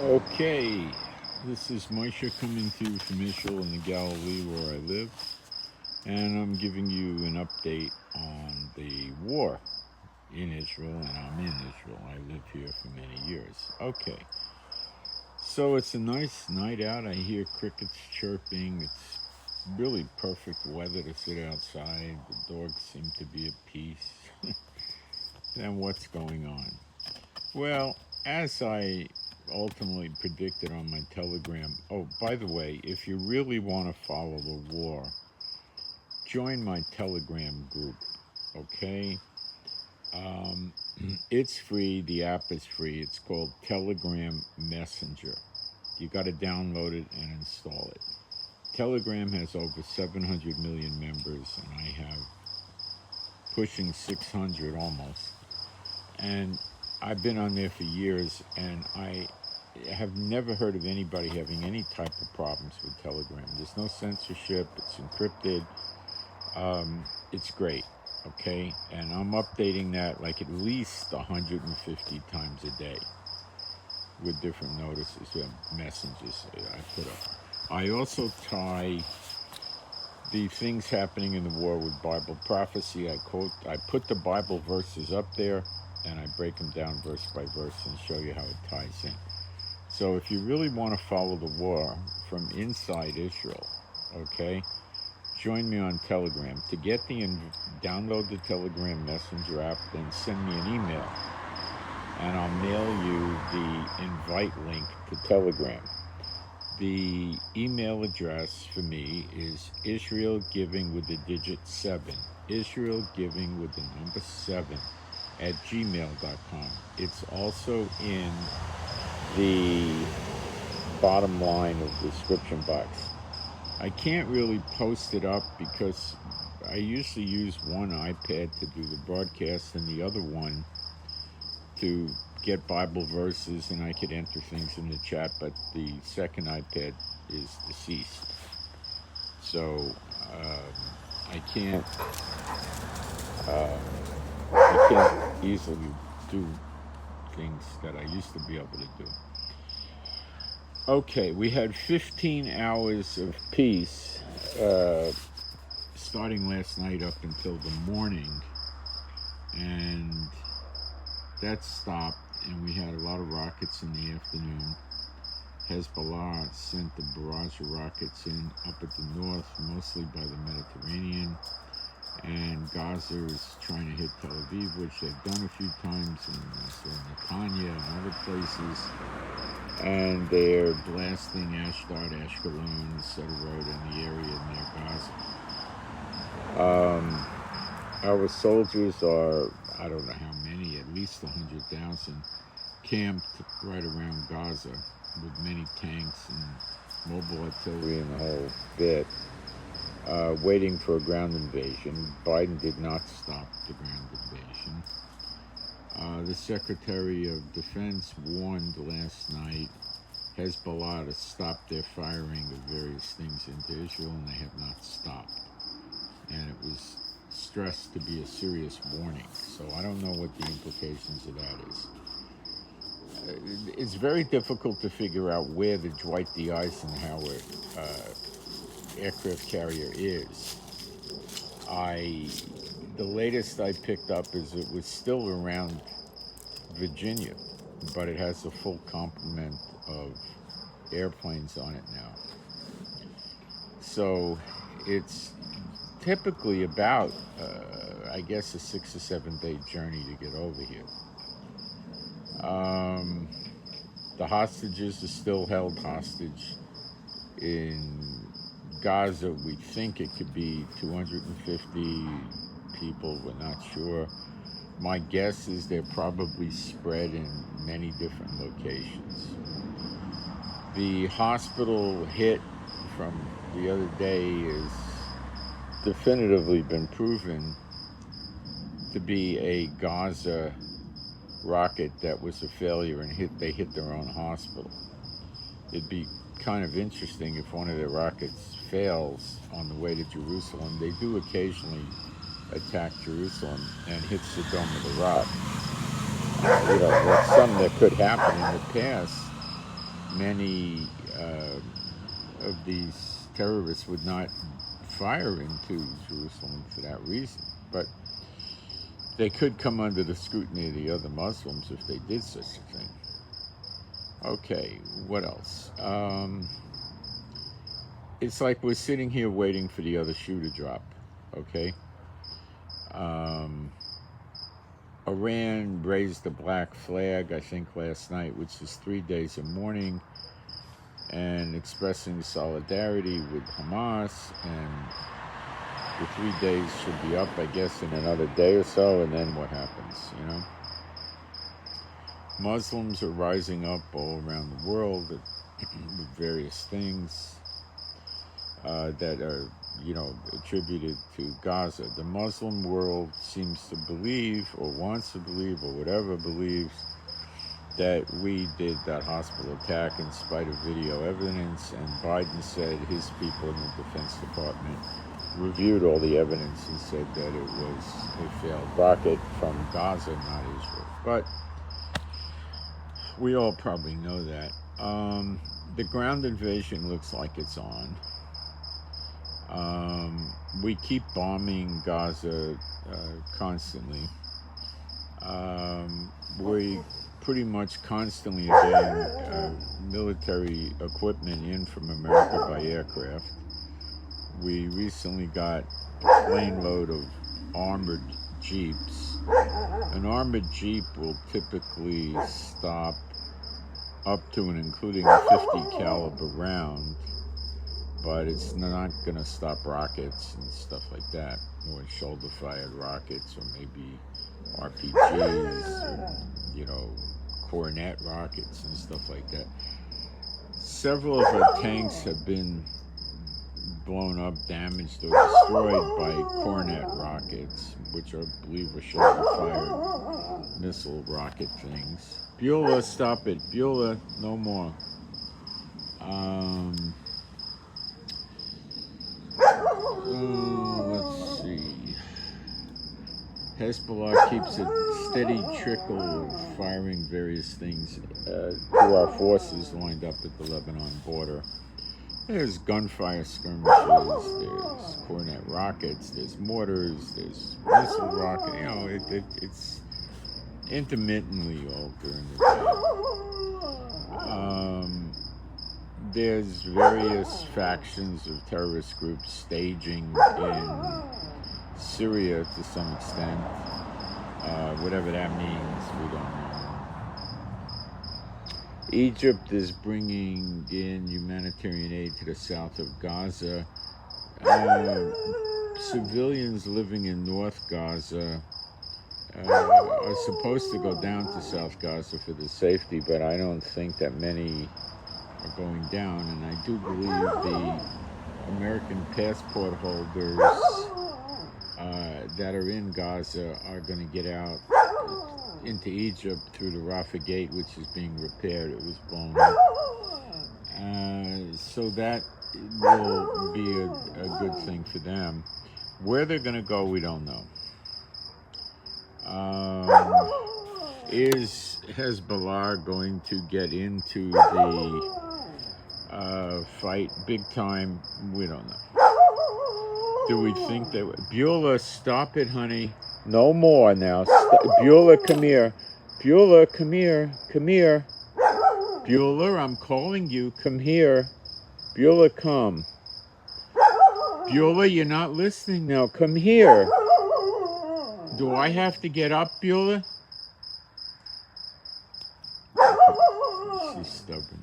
Okay, this is Moshe coming to you from Israel in the Galilee where I live, and I'm giving you an update on the war in Israel, and I'm in Israel. I lived here for many years. Okay, so it's a nice night out. I hear crickets chirping. It's really perfect weather to sit outside. The dogs seem to be at peace. And what's going on? Well, as I ultimately predicted on my Telegram, oh, by the way, if you really want to follow the war, join my Telegram group, okay? Um, it's free, the app is free. It's called Telegram Messenger. You got to download it and install it. Telegram has over 700 million members, and I have pushing 600 almost. And I've been on there for years, and I have never heard of anybody having any type of problems with Telegram. There's no censorship. It's encrypted. It's great, okay? And I'm updating that like at least 150 times a day with different notices and messages I put up. I also tie the things happening in the war with Bible prophecy. I put the Bible verses up there, and I break them down verse by verse and show you how it ties in. So if you really want to follow the war from inside Israel, okay, join me on Telegram. To get download the Telegram Messenger app, then send me an email, and I'll mail you the invite link to Telegram. The email address for me is Israel Giving with the digit 7, Israel Giving with the number 7 at gmail.com. It's also in the bottom line of the description box. I can't really post it up because I usually use one iPad to do the broadcast and the other one to get Bible verses, and I could enter things in the chat, but the second iPad is deceased. So I can't easily do things that I used to be able to do. Okay, we had 15 hours of peace starting last night up until the morning, and that stopped, and we had a lot of rockets in the afternoon. Hezbollah sent a barrage of rockets in up at the north, mostly by the Mediterranean, and Gaza is trying to hit Tel Aviv, which they've done a few times, and also Netanya and other places. And they're blasting Ashdod, Ashkelon, Sderot, and the area near Gaza. Our soldiers are, I don't know how many, at least 100,000, camped right around Gaza with many tanks and mobile artillery and the whole bit, waiting for a ground invasion. Biden did not stop the ground invasion. The Secretary of Defense warned last night Hezbollah to stop their firing of various things into Israel, and they have not stopped. And it was stressed to be a serious warning, so I don't know what the implications of that is. It's very difficult to figure out where the Dwight D. Eisenhower aircraft carrier is. The latest I picked up is it was still around Virginia, but it has a full complement of airplanes on it now. So it's typically about, I guess, a 6 or 7 day journey to get over here. The hostages are still held hostage. In Gaza, we think it could be 250 people. We're not sure. My guess is they're probably spread in many different locations. The hospital hit from the other day is definitively been proven to be a Gaza rocket that was a failure, and they hit their own hospital. It'd be kind of interesting if one of their rockets fails on the way to Jerusalem. They do occasionally attack Jerusalem and hits the Dome of the Rock. That's something that could happen in the past. many of these terrorists would not fire into Jerusalem for that reason. But they could come under the scrutiny of the other Muslims if they did such a thing. Okay, what else? It's like we're sitting here waiting for the other shoe to drop, okay? Iran raised the black flag, I think, last night, which is 3 days of mourning and expressing solidarity with Hamas, and the 3 days should be up, I guess, in another day or so, and then what happens, you know? Muslims are rising up all around the world with various things that are, attributed to Gaza. The Muslim world seems to believe, or wants to believe, or whatever believes, that we did that hospital attack in spite of video evidence, and Biden said his people in the Defense Department reviewed all the evidence and said that it was a failed rocket from Gaza, not Israel. But we all probably know that. The ground invasion looks like it's on. We keep bombing Gaza constantly. We pretty much constantly are getting military equipment in from America by aircraft. We recently got a plane load of armored jeeps. An armored jeep will typically stop up to and including a 50 caliber round, but it's not going to stop rockets and stuff like that, or shoulder-fired rockets, or maybe RPGs, or, Cornet rockets and stuff like that. Several of our tanks have been blown up, damaged, or destroyed by Cornet rockets, which I believe are shoulder-fired missile rocket things. Beulah, stop it. Beulah, no more. Let's see. Hezbollah keeps a steady trickle of firing various things to our forces lined up at the Lebanon border. There's gunfire skirmishes, there's Cornet rockets, there's mortars, there's missile rocket. It's intermittently all during the day. There's various factions of terrorist groups staging in Syria to some extent. Whatever that means, we don't know. Egypt is bringing in humanitarian aid to the south of Gaza. Civilians living in North Gaza are supposed to go down to South Gaza for the safety, but I don't think that many are going down, and I do believe the American passport holders that are in Gaza are going to get out into Egypt through the Rafah Gate, which is being repaired. It was blown up. So that will be a good thing for them. Where they're going to go, we don't know. Is Hezbollah going to get into the fight big time? We don't know. Do we think they would? Beulah, stop it, honey. No more now. Beulah, come here. Beulah, come here. Come here. Beulah, I'm calling you. Come here. Beulah, come. Beulah, you're not listening now. Come here. Do I have to get up, Beulah? She's stubborn.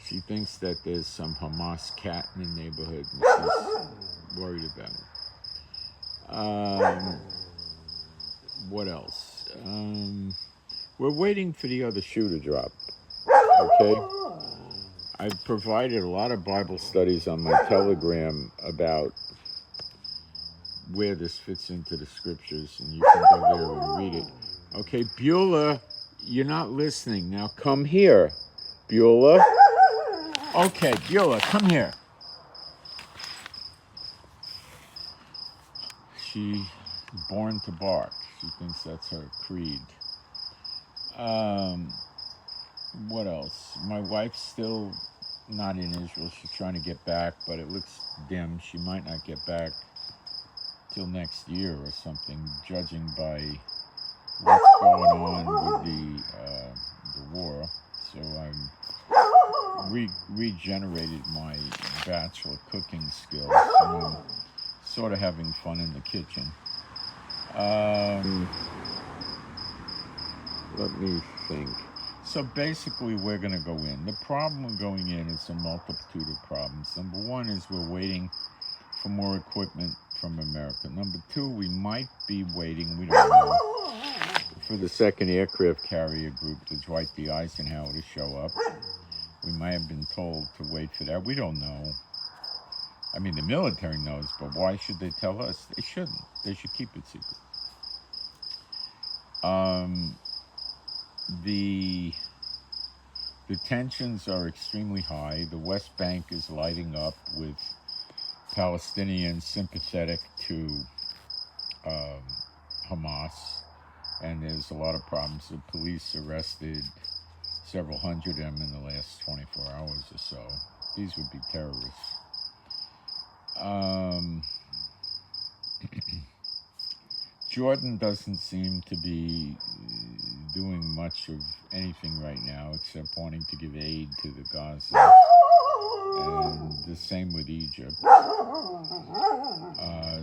She thinks that there's some Hamas cat in the neighborhood, and she's worried about it. What else? We're waiting for the other shoe to drop. Okay? I've provided a lot of Bible studies on my Telegram about where this fits into the scriptures, and you can go there and read it. Okay, Beulah, you're not listening. Now come here, Beulah. Okay, Beulah, come here. She's born to bark. She thinks that's her creed. What else? My wife's still not in Israel. She's trying to get back, but it looks dim. She might not get back till next year or something, judging by what's going on with the war. So I'm regenerated my bachelor cooking skills, and I'm sort of having fun in the kitchen. Let me think. So basically, we're going to go in. The problem with going in is a multitude of problems. Number one is we're waiting for more equipment from America. Number two, we might be waiting, we don't know, for the second aircraft carrier group, the Dwight D. Eisenhower, to show up. We might have been told to wait for that. We don't know. I mean, the military knows, but why should they tell us? They shouldn't. They should keep it secret. The tensions are extremely high. The West Bank is lighting up with Palestinians sympathetic to Hamas, and there's a lot of problems. The police arrested several hundred of them in the last 24 hours or so. These would be terrorists. Jordan doesn't seem to be doing much of anything right now except wanting to give aid to the Gaza. And the same with Egypt.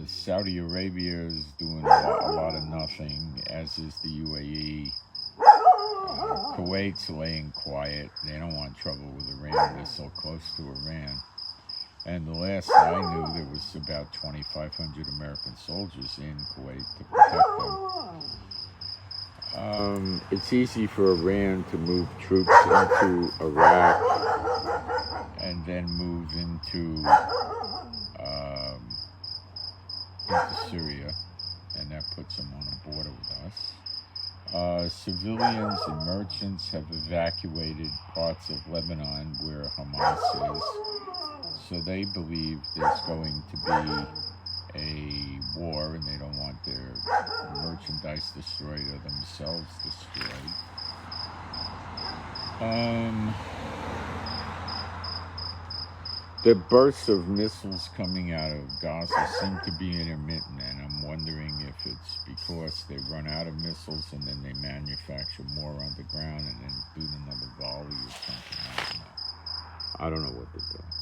Saudi Arabia is doing a lot of nothing, as is the UAE. Kuwait's laying quiet. They don't want trouble with Iran. They're so close to Iran. And the last I knew, there was about 2,500 American soldiers in Kuwait to protect them. It's easy for Iran to move troops into Iraq and then move into Syria, and that puts them on a border with us. Civilians and merchants have evacuated parts of Lebanon where Hamas is. So they believe there's going to be a war, and they don't want their merchandise destroyed or themselves destroyed. The bursts of missiles coming out of Gaza seem to be intermittent, and I'm wondering if it's because they run out of missiles and then they manufacture more on the ground and then do another volley or something. I don't know what they're doing.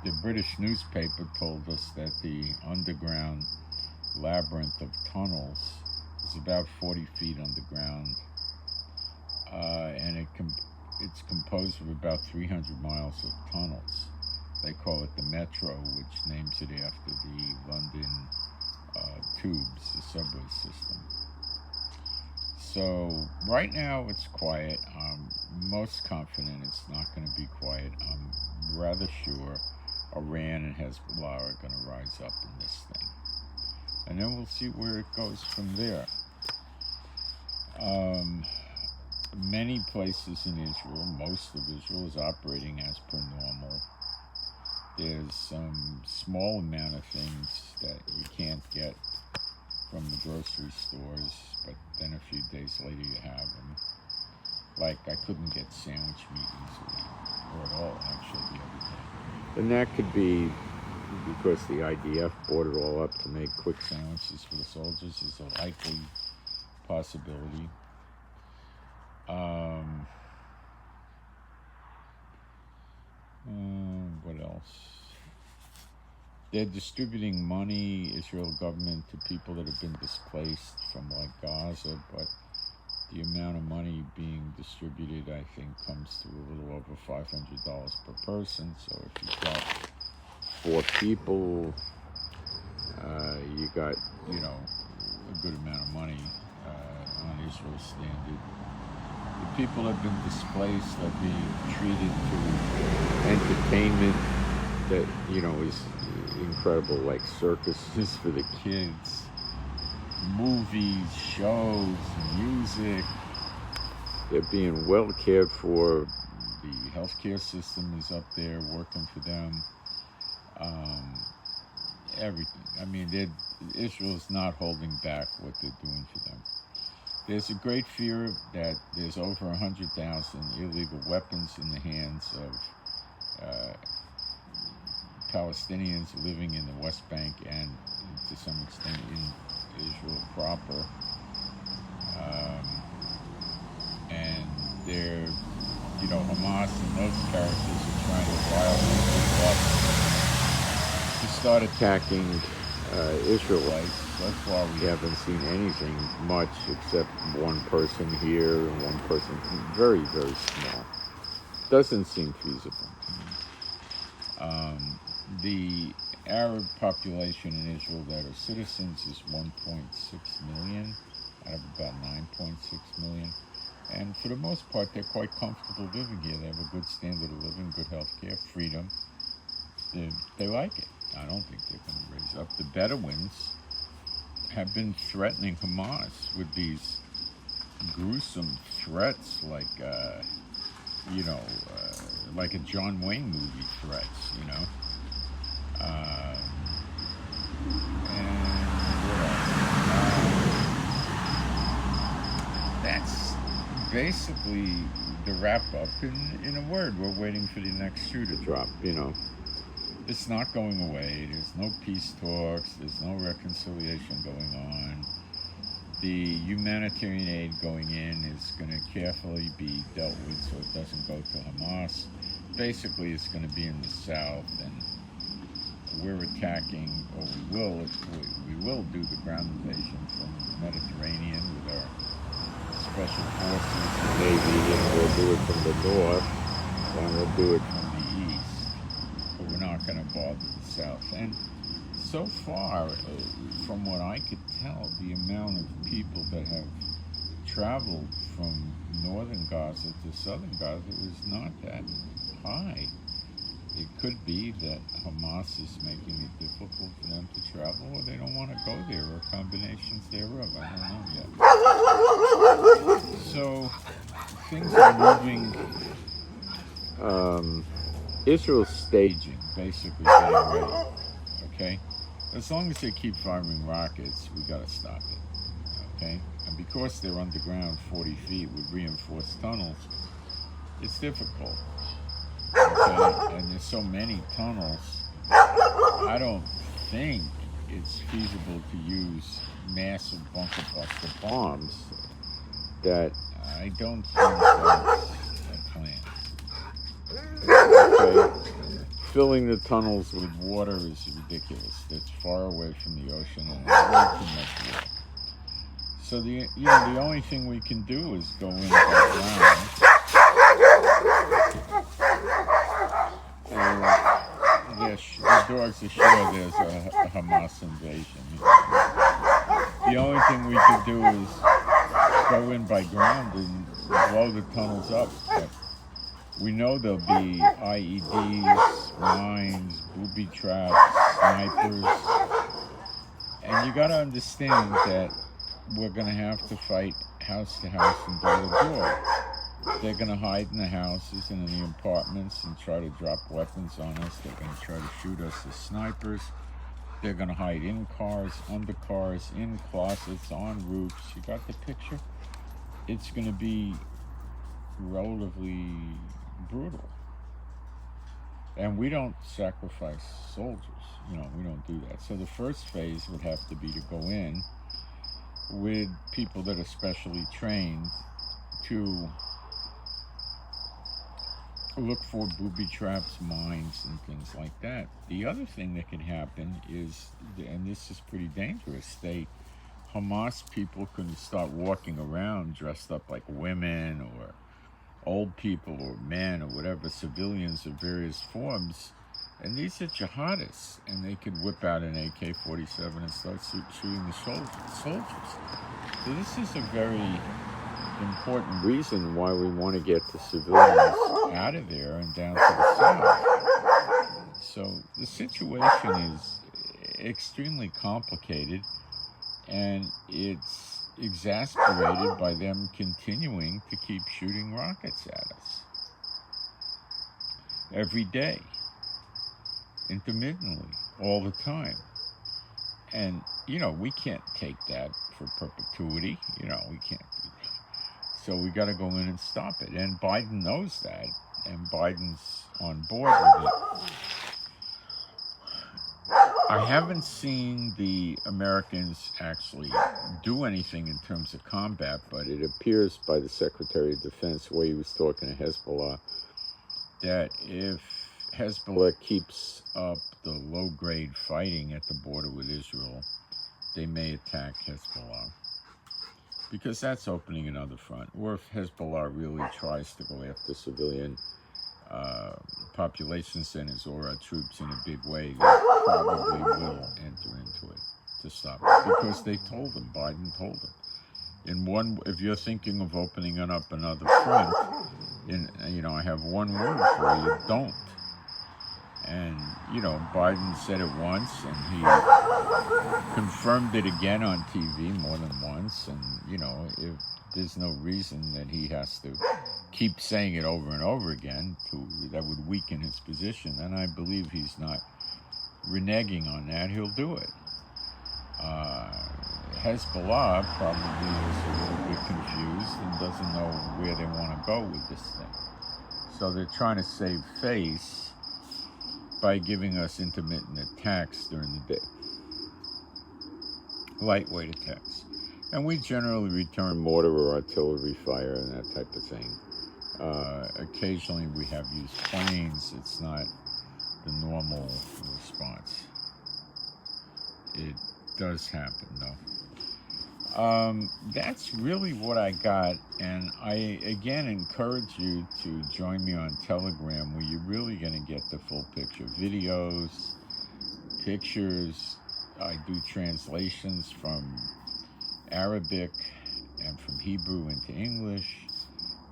The British newspaper told us that the underground labyrinth of tunnels is about 40 feet underground, and it's composed of about 300 miles of tunnels. They call it the Metro, which names it after the London tubes, the subway system. So right now it's quiet. I'm most confident it's not going to be quiet. I'm rather sure Iran and Hezbollah are going to rise up in this thing. And then we'll see where it goes from there. Many places in Israel, most of Israel, is operating as per normal. There's some small amount of things that you can't get from the grocery stores, but then a few days later you have them. Like, I couldn't get sandwich meat easily, or at all, actually, the other day. And that could be because the IDF bought it all up to make quick sandwiches for the soldiers, is a likely possibility. What else? They're distributing money, Israel government, to people that have been displaced from like Gaza, but the amount of money being distributed, I think, comes to a little over $500 per person. So if you've got 4 people, you got, a good amount of money on Israel standard. The people that have been displaced are being treated to entertainment that, is incredible, like circuses for the kids, movies, shows, music. They're being well cared for. The healthcare system is up there working for them. Everything. I mean, Israel's not holding back what they're doing for them. There's a great fear that there's over 100,000 illegal weapons in the hands of Palestinians living in the West Bank and to some extent in Israel proper. And they're, Hamas and those characters are trying to violate the law to start attacking Israelites. That's why we haven't seen anything much except one person here and one person, very, very small. Doesn't seem feasible. The Arab population in Israel that are citizens is 1.6 million out of about 9.6 million. And for the most part, they're quite comfortable living here. They have a good standard of living, good health care, freedom. They like it. I don't think they're going to raise up. The Bedouins have been threatening Hamas with these gruesome threats like, like a John Wayne movie threats, and that's basically the wrap up. In a word, we're waiting for the next shoe to drop, It's not going away. There's no peace talks. There's no reconciliation going on. The humanitarian aid going in is going to carefully be dealt with so it doesn't go to Hamas. Basically, it's going to be in the south, and we're attacking, or we will do the ground invasion from the Mediterranean with our special forces, the Navy, and we'll do it from the north, and we'll do it from the east. But we're not going to bother the south. And so far, from what I could tell, the amount of people that have traveled from northern Gaza to southern Gaza is not that high. It could be that Hamas is making it difficult for them to travel, or they don't want to go there, or combinations thereof. I don't know yet. So things are moving. Israel's staging, basically getting ready. Okay? As long as they keep firing rockets, we got to stop it. Okay? And because they're underground 40 feet with reinforced tunnels, it's difficult. Okay? And there's so many tunnels, I don't think it's feasible to use massive bunker buster bombs. That I don't think that's a plan. Okay? Filling the tunnels with water is ridiculous. It's far away from the ocean and way too much water. So the only thing we can do is go in by ground. The dogs are sure there's a Hamas invasion. The only thing we could do is go in by ground and blow the tunnels up. But we know there'll be IEDs, mines, booby traps, snipers. And you got to understand that we're going to have to fight house to house and door to door. They're going to hide in the houses and in the apartments and try to drop weapons on us. They're going to try to shoot us as snipers. They're going to hide in cars, under cars, in closets, on roofs. You got the picture? It's going to be relatively brutal. And we don't sacrifice soldiers. We don't do that. So the first phase would have to be to go in with people that are specially trained to look for booby traps, mines, and things like that. The other thing that could happen is, and this is pretty dangerous, Hamas people can start walking around dressed up like women or old people or men or whatever, civilians of various forms, and these are jihadists, and they could whip out an AK-47 and start shooting the soldiers. So this is a very important reason why we want to get the civilians out of there and down to the south. So the situation is extremely complicated, and it's exasperated by them continuing to keep shooting rockets at us every day, intermittently, all the time. And we can't take that for perpetuity. We can't So we got to go in and stop it. And Biden knows that, and Biden's on board with it. I haven't seen the Americans actually do anything in terms of combat, but it appears by the Secretary of Defense, the way he was talking to Hezbollah, that if Hezbollah keeps up the low-grade fighting at the border with Israel, they may attack Hezbollah, because that's opening another front. Or if Hezbollah really tries to go after civilian population centers or our troops in a big way, they probably will enter into it to stop it, because they told them, Biden told them. If you're thinking of opening up another front, I have one word for you: don't. And Biden said it once, and he confirmed it again on TV more than once. And if there's no reason that he has to keep saying it over and over again that would weaken his position, then I believe he's not reneging on that. He'll do it. Hezbollah probably is a little bit confused and doesn't know where they want to go with this thing. So they're trying to save face by giving us intermittent attacks during the day. Lightweight attacks. And we generally return mortar or artillery fire and that type of thing. Occasionally we have used planes. It's not the normal response. It does happen, though. That's really what I got, and I again encourage you to join me on Telegram, where you're really going to get the full picture. Videos, pictures. I do translations from Arabic and from Hebrew into English,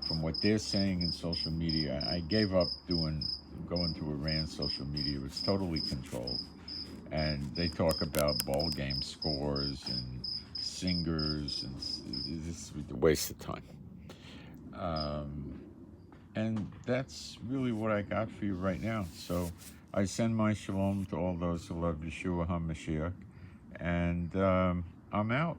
from what they're saying in social media. I gave up going to Iran's social media. It's totally controlled. And they talk about ball game scores and singers, and this is a waste of time. And that's really what I got for you right now. So I send my shalom to all those who love Yeshua HaMashiach, and I'm out.